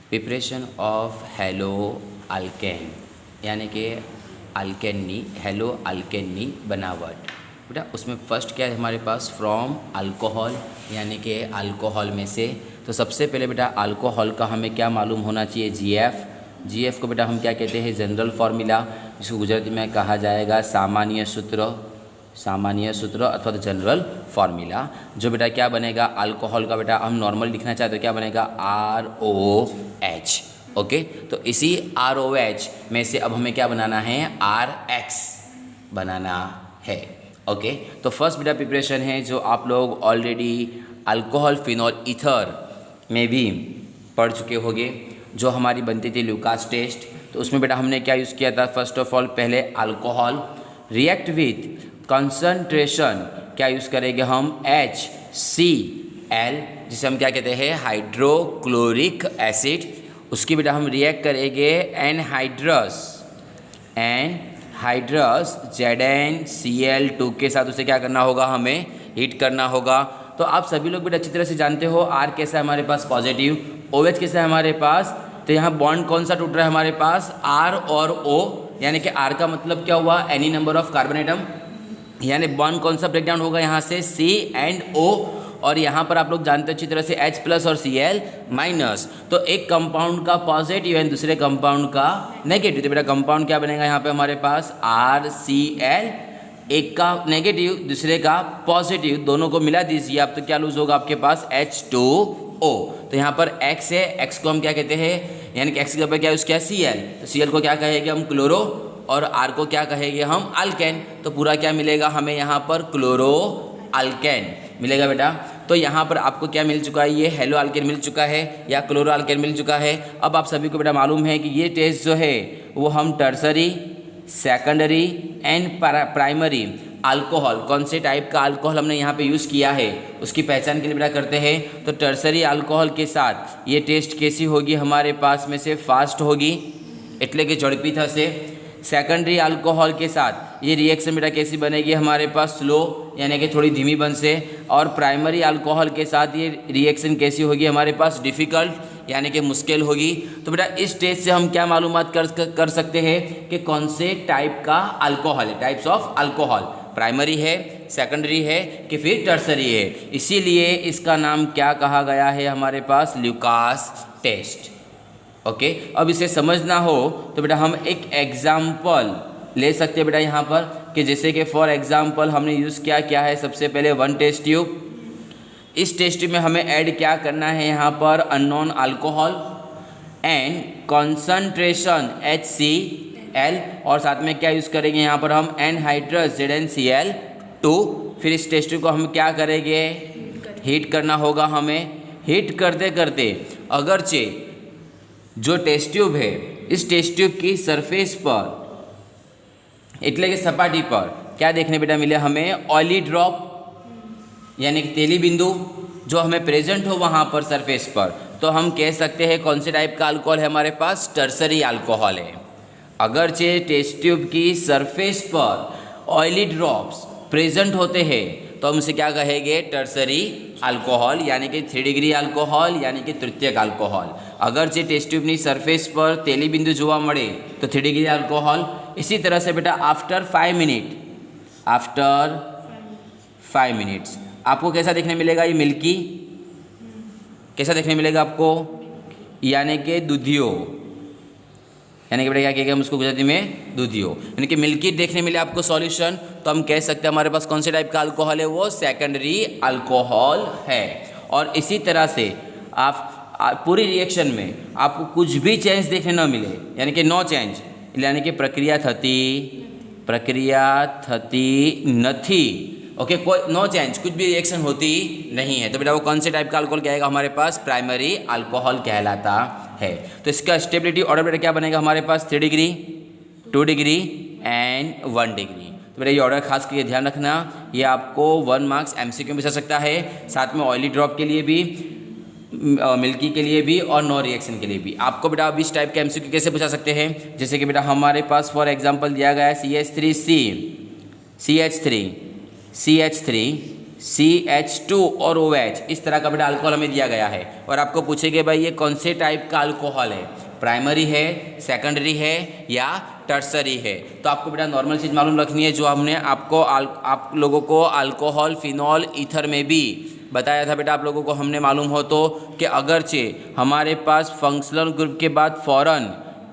Preparation of hello alkane यानी कि अल्केनी hello अल्केनी बनावट। बेटा उसमें फर्स्ट क्या है हमारे पास, फ्रॉम अल्कोहल यानी कि अल्कोहल में से। तो सबसे पहले बेटा अल्कोहल का हमें क्या मालूम होना चाहिए, जीएफ को बेटा हम क्या कहते हैं, जनरल फार्मूला, जिसको गुजराती में कहा जाएगा सामान्य सूत्र अथवा जनरल फार्मूला। जो बेटा क्या बनेगा अल्कोहल का, बेटा हम नॉर्मल लिखना चाहते तो क्या बनेगा ROH। ओके, तो इसी ROH में से अब हमें क्या बनाना है, RX बनाना है। ओके, तो फर्स्ट बेटा प्रिपरेशन है जो आप लोग ऑलरेडी अल्कोहल फिनॉल ईथर में भी पढ़ चुके होंगे, जो हमारी बनती थी ल्यूकास टेस्ट। तो उसमें बेटा हमने क्या यूज़ किया था, फर्स्ट ऑफ ऑल पहले अल्कोहल रिएक्ट विथ कंसंट्रेशन क्या यूज़ करेंगे हम, HCl, जिसे हम क्या कहते हैं हाइड्रोक्लोरिक एसिड। उसकी बेटा हम रिएक्ट करेंगे एनहाइड्रस ZnCl2 के साथ। उसे क्या करना होगा, हमें हीट करना होगा। तो आप सभी लोग बेटा अच्छी तरह से जानते हो R कैसा है हमारे पास पॉजिटिव, OH कैसा है हमारे पास। तो यहाँ बॉन्ड कौन सा टूट रहा है हमारे पास, R और O, यानी कि R का मतलब क्या हुआ, any number of carbon atom, यानी बॉन्ड कौन सा ब्रेक डाउन होगा यहाँ से C एंड O। और यहाँ पर आप लोग जानते हो अच्छी तरह से H+ और Cl-। तो एक कंपाउंड का पॉजिटिव एंड दूसरे कंपाउंड का नेगेटिव। तो बेटा कंपाउंड क्या बनेगा यहाँ पे हमारे पास RCl, एक का नेगेटिव दूसरे का पॉजिटिव, दोनों को मिला दीजिए आप, तो क्या लूज होगा आपके पास H2O। तो यहाँ पर X है, X को हम क्या कहते हैं, यानी कि X के ऊपर क्या यूज़ किया Cl, तो Cl को क्या कहेंगे हम क्लोरो, और R को क्या कहेंगे हम अल्केन। तो पूरा क्या मिलेगा हमें यहाँ पर, क्लोरो अल्केन मिलेगा बेटा। तो यहाँ पर आपको क्या मिल चुका है, ये हेलो अल्केन मिल चुका है या क्लोरो अल्केन मिल चुका है। अब आप सभी को बेटा मालूम है कि ये टेस्ट जो है वो हम tertiary, secondary and primary alcohol, कौन से टाइप का अल्कोहल हमने यहाँ पे यूज़ किया है उसकी पहचान के लिए बेटा करते हैं। तो टर्सरी अल्कोहल के साथ ये टेस्ट कैसी होगी हमारे पास में से, फास्ट होगी એટલે કે ઝડપી થશે। सेकेंडरी अल्कोहल के साथ ये रिएक्शन बेटा कैसी बनेगी हमारे पास, स्लो यानी कि थोड़ी धीमी बनसे। और प्राइमरी अल्कोहल के साथ ये रिएक्शन कैसी होगी हमारे पास, डिफ़िकल्ट यानी कि मुश्किल होगी। तो बेटा इस टेस्ट से हम क्या मालूमात कर सकते हैं कि कौन से टाइप का अल्कोहल है, टाइप्स ऑफ अल्कोहल, प्राइमरी है, सेकेंडरी है कि फिर टर्सरी है। इसीलिए इसका नाम क्या कहा गया है हमारे पास, ल्यूकास टेस्ट। ओके, अब इसे समझना हो तो बेटा हम एक एग्जाम्पल ले सकते हैं बेटा यहाँ पर, कि जैसे कि फॉर एग्जाम्पल हमने यूज़ क्या है, सबसे पहले 1 टेस्ट ट्यूब। इस टेस्ट ट्यूब में हमें ऐड क्या करना है यहाँ पर, unknown alcohol and concentration HCl, और साथ में क्या यूज़ करेंगे यहाँ पर हम एनहाइड्रस ZnCl2। फिर इस टेस्ट ट्यूब को हम क्या करेंगे, हीट करना होगा हमें। हीट करते करते अगरचे जो टेस्ट ट्यूब है, इस टेस्ट ट्यूब की सरफेस पर એટલે કે सपाटी पर क्या देखने बेटा मिले हमें, ऑयली ड्रॉप यानी कि तेली बिंदु जो हमें प्रेजेंट हो वहाँ पर सरफेस पर। तो हम कह सकते हैं कौन से टाइप का अल्कोहल है हमारे पास, टर्सरी अल्कोहल है। अगरचे टेस्ट ट्यूब की सरफेस पर ऑयली ड्रॉप्स प्रेजेंट होते हैं तो हम उसे क्या कहेंगे, टर्सरी अल्कोहल यानी कि 3 डिग्री अल्कोहल यानी कि तृतीयक अल्कोहल। अगरचे टेस्ट ट्यूबनी सरफेस पर तेली बिंदु જોવા મળે तो 3 डिग्री अल्कोहल। इसी तरह से बेटा आफ्टर 5 मिनट्स आपको कैसा देखने मिलेगा, ये मिल्की कैसा देखने मिलेगा आपको, यानी कि दूधियो, यानी कि बेटा क्या कहेंगे हम उसको गुजराती में दूधियो, यानी कि मिल्की देखने मिले आपको सॉल्यूशन। तो हम कह सकते हैं हमारे पास कौन से टाइप का अल्कोहल है, वो सेकेंडरी अल्कोहल है। और इसी तरह से आप पूरी रिएक्शन में आपको कुछ भी चेंज देखने न मिले, यानी कि नो चेंज, यानी कि प्रक्रिया थती नहीं। ओके, कोई नो चेंज, कुछ भी रिएक्शन होती नहीं है, तो बेटा वो कौन से टाइप का अल्कोहल कहेगा हमारे पास, प्राइमरी अल्कोहल कहलाता है। तो इसका स्टेबिलिटी ऑर्डर बेटा क्या बनेगा हमारे पास, 3 डिग्री, 2 डिग्री एंड 1 डिग्री। तो बेटा ये ऑर्डर खास करके ध्यान रखना, ये आपको 1 मार्क्स MCQ में पूछा सकता है, साथ में ऑयली ड्रॉप के लिए भी, मिल्की के लिए भी और नो रिएक्शन के लिए भी। आपको बेटा अब इस टाइप के MCQ कैसे पूछा सकते हैं, जैसे कि बेटा हमारे पास फॉर एग्जांपल दिया गया है CH3 CH2 और OH, इस तरह का बेटा अल्कोहल हमें दिया गया है। और आपको पूछेंगे भाई ये कौन से टाइप का अल्कोहल है, प्राइमरी है, सेकेंडरी है या टर्सरी है। तो आपको बेटा नॉर्मल चीज़ मालूम रखनी है जो हमने आपको आप लोगों को अल्कोहल, फिनॉल, ईथर में भी बताया था बेटा। आप लोगों को हमने मालूम हो तो कि अगरचे हमारे पास फंक्शनल ग्रुप के बाद फ़ौरन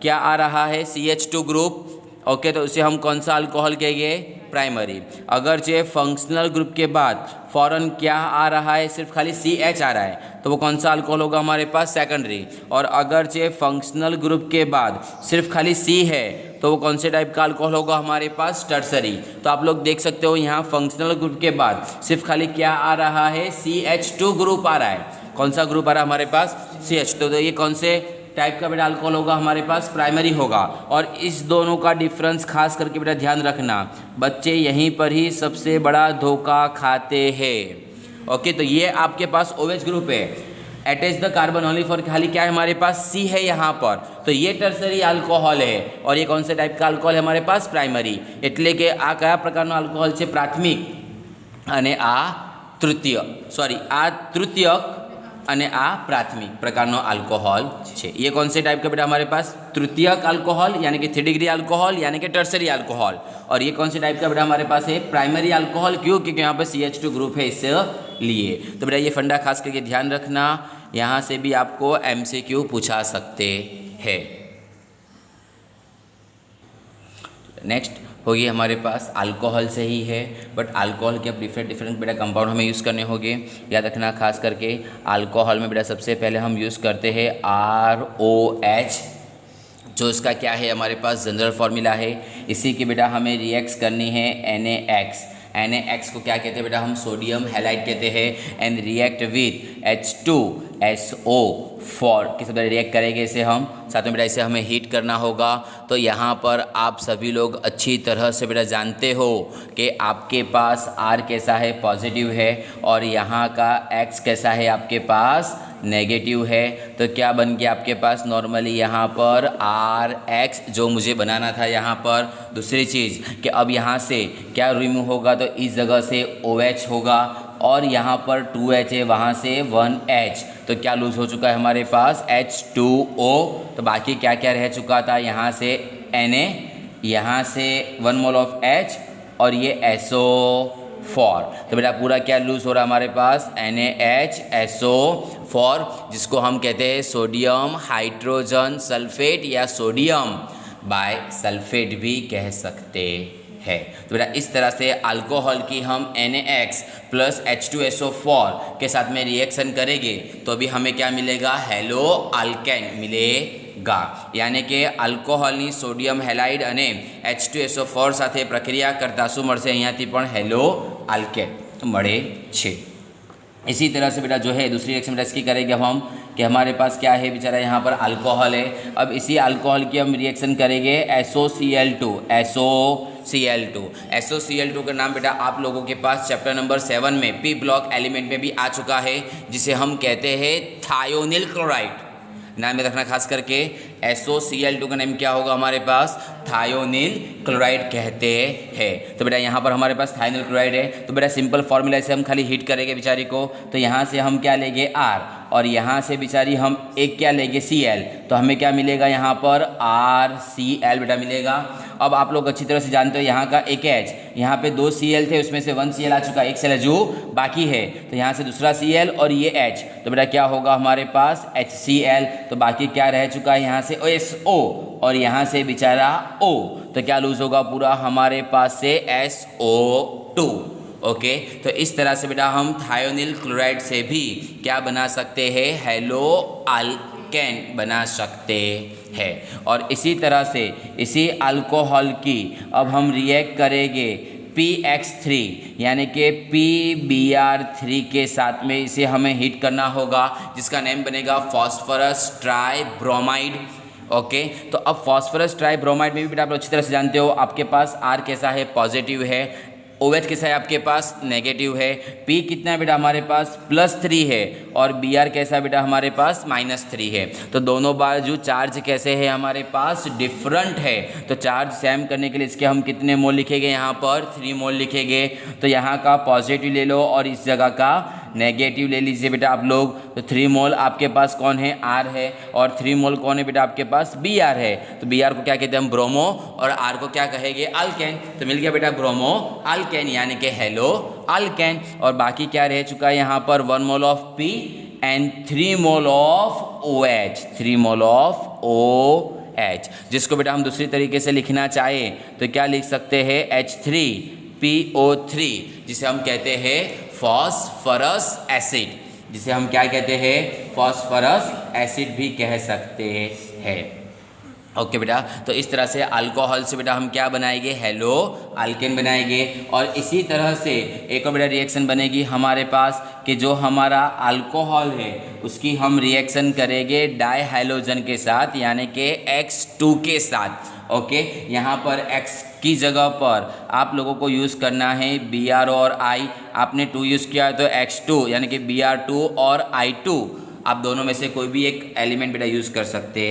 क्या आ रहा है, CH2 ग्रुप, ओके, तो उसे हम कौन सा अल्कोहल कहेंगे, प्राइमरी। अगरचे फंक्शनल ग्रुप के बाद फ़ौरन क्या आ रहा है, सिर्फ खाली CH आ रहा है, तो वो कौन सा अल्कोहल होगा हमारे पास, सेकेंडरी। और अगरचे फंक्शनल ग्रुप के बाद सिर्फ खाली C है, तो वो कौन से टाइप का अल्कोहल होगा हमारे पास, टर्सरी। तो आप लोग देख सकते हो यहाँ फंक्शनल ग्रुप के बाद सिर्फ खाली क्या आ रहा है, CH2 ग्रुप आ रहा है। कौन सा ग्रुप आ रहा है हमारे पास, CH2। तो ये कौन से टाइप का बेटा अल्कोहल होगा हमारे पास, प्राइमरी होगा। और इस दोनों का डिफरेंस खास करके बेटा ध्यान रखना, बच्चे यहीं पर ही सबसे बड़ा धोखा खाते हैं। ओके, तो ये आपके पास OH ग्रुप है, attach the carbon only for, खाली क्या है हमारे पास, C है यहाँ पर, तो ये टर्सरी अल्कोहल है। और ये कौन से टाइप का अल्कोहल है हमारे पास, प्राइमरी। એટલે કે આ કયા પ્રકારનો આલ્કોહોલ છે, પ્રાથમિક અને આ તૃતીયક અને આ प्राथमिक प्रकारનો अल्कोहल છે। ये कौन से टाइप का बेटा हमारे पास, तृतीयक अल्कोहल यानी कि 3 डिग्री अल्कोहल यानी कि टर्सरी अल्कोहल। और ये कौन से टाइप का बेटा हमारे पास है, प्राइमरी अल्कोहल। क्यों, क्योंकि यहाँ पर CH2 ग्रुप है इसलिए। तो बेटा ये फंडा खास करके ध्यान रखना, यहाँ से भी आपको MCQ पूछा सकते हैं। नेक्स्ट होगी हमारे पास अल्कोहल से ही है, बट अल्कोहल के अब डिफरेंट बेटा कंपाउंड हमें यूज़ करने होंगे। याद रखना खास करके अल्कोहल में बेटा सबसे पहले हम यूज़ करते हैं ROH, जो इसका क्या है हमारे पास जनरल फार्मूला है। इसी की बेटा हमें रिएक्ट करनी है NaX को क्या कहते हैं बेटा, हम सोडियम हैलाइड कहते हैं। एंड रिएक्ट विथ H2SO4 किस तरह रिएक्ट करेंगे इसे हम, साथ में बेटा इसे हमें हीट करना होगा। तो यहाँ पर आप सभी लोग अच्छी तरह से बेटा जानते हो कि आपके पास R कैसा है, पॉजिटिव है, और यहाँ का X कैसा है, आपके पास नेगेटिव है। तो क्या बन गया आपके पास, नॉर्मली यहाँ पर RX जो मुझे बनाना था यहाँ पर। दूसरी चीज़ कि अब यहाँ से क्या रिमूव होगा, तो इस जगह से OH होगा, और यहाँ पर 2H है, वहाँ से 1H, तो क्या लूज़ हो चुका है हमारे पास, H2O। तो बाकी क्या क्या रह चुका था, यहाँ से Na, यहाँ से 1 मोल ऑफ H, और ये SO4। तो बेटा पूरा क्या लूज़ हो रहा है हमारे पास, NaHSO4, जिसको हम कहते हैं सोडियम हाइड्रोजन सल्फेट या सोडियम बाय सल्फेट भी कह सकते है। तो बेटा इस तरह से अल्कोहल की हम NaX प्लस H2SO4 के साथ में रिएक्शन करेंगे तो अभी हमें क्या मिलेगा, हेलो अल्केन मिलेगा। यानी कि अल्कोहलनी सोडियम हेलाइड અને H2SO4 સાથે પ્રક્રિયા કરતા શું મળશે, અહીંયાથી પણ हेलो अल्केन મળે છે। इसी तरह से बेटा जो है दूसरी रिएक्शन बेटा इसकी करेंगे हम कि हमारे पास क्या है बेचारा यहाँ पर अल्कोहल है। अब इसी अल्कोहल की हम रिएक्शन करेंगे SOCl2 का नाम बेटा आप लोगों के पास चैप्टर नंबर 7 में P ब्लॉक एलिमेंट में भी आ चुका है, जिसे हम कहते हैं थायोनिल क्लोराइड। नाम में रखना खास करके SOCl2 का नाम क्या होगा हमारे पास, थायोनिल क्लोराइड कहते हैं। तो बेटा यहाँ पर हमारे पास थायोनिल क्लोराइड है, तो बेटा सिंपल फॉर्मूला से हम खाली हीट करेंगे बेचारी को। तो यहाँ से हम क्या लेंगे R, और यहाँ से बेचारी हम एक क्या लेंगे Cl, तो हमें क्या मिलेगा यहाँ पर RCl बेटा मिलेगा। अब आप लोग अच्छी तरह से जानते हो यहाँ का एक H, यहाँ पे 2 Cl थे, उसमें से 1 Cl आ चुका है, एक Cl जो बाकी है, तो यहाँ से दूसरा Cl और ये H, तो बेटा क्या होगा हमारे पास HCl। तो बाकी क्या रह चुका है यहाँ से SO और यहाँ से बेचारा O, तो क्या लूज होगा पूरा हमारे पास से SO2। ओके, तो इस तरह से बेटा हम थायोनिल क्लोराइड से भी क्या बना सकते हैं, हेलो अल्केन बना सकते हैं। और इसी तरह से इसी अल्कोहल की अब हम रिएक्ट करेंगे PX3 यानी कि PBr3 के साथ में, इसे हमें हीट करना होगा, जिसका नेम बनेगा फॉस्फोरस ट्राइब्रोमाइड। ओके, तो अब फॉस्फोरस ट्राइब्रोमाइड में भी बेटा आप अच्छी तरह से जानते हो आपके पास R कैसा है, पॉजिटिव है, OH कैसा है आपके पास, नेगेटिव है। P कितना है बेटा हमारे पास, +3 है। और Br कैसा है बेटा हमारे पास, -3 है। तो दोनों बाजू चार्ज कैसे है हमारे पास, डिफरेंट है। तो चार्ज सेम करने के लिए इसके हम कितने मोल लिखेंगे, यहाँ पर 3 मोल लिखेंगे। तो यहाँ का पॉजिटिव ले लो और इस जगह का नेगेटिव ले लीजिए बेटा आप लोग। तो 3 मोल आपके पास कौन है, R है। और 3 मोल कौन है बेटा आपके पास, Br है। तो Br को क्या कहते हैं हम, ब्रोमो। और R को क्या कहेंगे, अल्केन। तो मिल गया बेटा ब्रोमो अल्केन, यानी कि हेलो अल्केन। और बाकी क्या रह चुका है यहाँ पर, 1 mole of P and 3 mole of OH, 3 mole of OH। जिसको बेटा हम दूसरी तरीके से लिखना चाहे तो क्या लिख सकते हैं, H3PO3, जिसे हम कहते हैं फॉस्फरस एसिड, जिसे हम क्या कहते हैं, फॉस्फरस एसिड भी कह सकते हैं। ओके बेटा, तो इस तरह से अल्कोहल से बेटा हम क्या बनाएंगे, हेलो अल्केन बनाएंगे। और इसी तरह से एक और बेटा रिएक्शन बनेगी हमारे पास कि जो हमारा अल्कोहल है उसकी हम रिएक्शन करेंगे डाई हाइलोजन के साथ, यानी कि X2 के साथ। ओके, यहाँ पर X की जगह पर आप लोगों को यूज़ करना है Br और I। आपने 2 यूज़ किया तो X2 यानी कि Br2 और I2, आप दोनों में से कोई भी एक एलिमेंट बेटा यूज़ कर सकते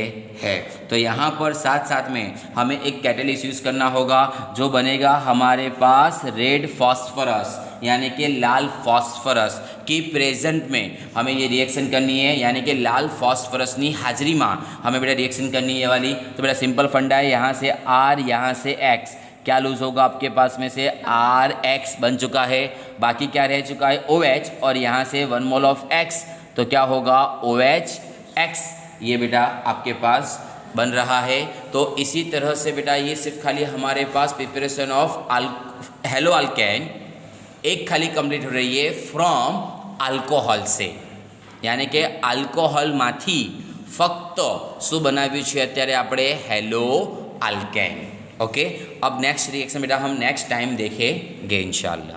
हैं। तो यहाँ पर साथ साथ में हमें एक कैटेलिस्ट यूज़ करना होगा जो बनेगा हमारे पास रेड फॉस्फरस, यानी कि लाल फॉस्फरस की प्रेजेंट में हमें ये रिएक्शन करनी है, यानी कि लाल फॉस्फरस नी हाजिरी में हमें बेटा रिएक्शन करनी है वाली। तो बेटा सिंपल फंडा है, यहाँ से R यहाँ से X, क्या लूज़ होगा आपके पास में से, RX बन चुका है। बाकी क्या रह चुका है, OH, और यहाँ से 1 मोल ऑफ X, तो क्या होगा OHX, ये बेटा आपके पास बन रहा है। तो इसी तरह से बेटा ये सिर्फ खाली हमारे पास प्रिपरेशन ऑफ हेलो अल्केन एक खाली कंप्लीट हो रही है फ्रॉम अल्कोहल से, यानी कि अल्कोहलમાંથી ફક્ત શું બનાવ્યું છે અત્યારે આપણે, हेलो अल्केन। ओके, अब नेक्स्ट रिएक्शन बेटा हम नेक्स्ट टाइम देखेंगे इंशाल्लाह।